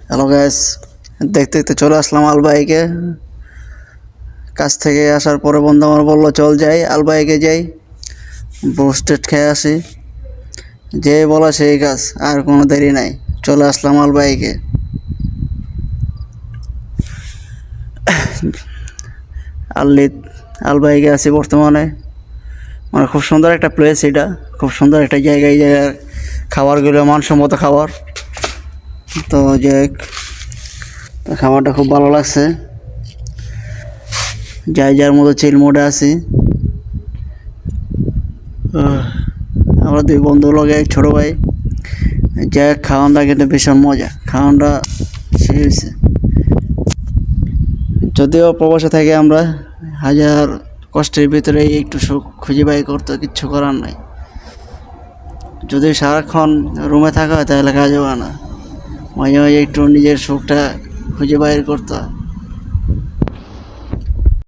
Hello gas, দেখতে দেখতে চলে আসলাম আলবাইকে। কাছ থেকে আসার পরে বন্ধু আমার বললো চল যাই আলবাইকে যাই, ব্রোস্টেড খেয়ে আসি। যে বলা সেই কাজ, আর কোনো দেরি নাই, চলে আসলাম আলবাইকে। আল্লি আলবাইকে আছি বর্তমানে। মানে খুব সুন্দর একটা প্লেস এটা, খুব সুন্দর একটা জায়গা। এই জায়গার খাবারগুলো মানসম্মত খাবার। তো যে খাবারটা খুব ভালো লাগছে। যাই যার মতো চিল মোডে আছি। আমরা দুই বন্ধু লগে এক ছোটো ভাই। যাই খাওয়ানটা কিন্তু ভীষণ মজা, খাওয়ানটা সেই হয়েছে। যদিও প্রবাসে থেকে আমরা হাজার কষ্টের ভিতরে একটু সুখ খুঁজে বাই করতে কিচ্ছু করার নাই। যদি সারাক্ষণ রুমে থাকা হয় তাহলে কাজ হবে না, মাঝে মাঝে একটু নিজের সুখটা খুঁজে বাইর করতে হয়।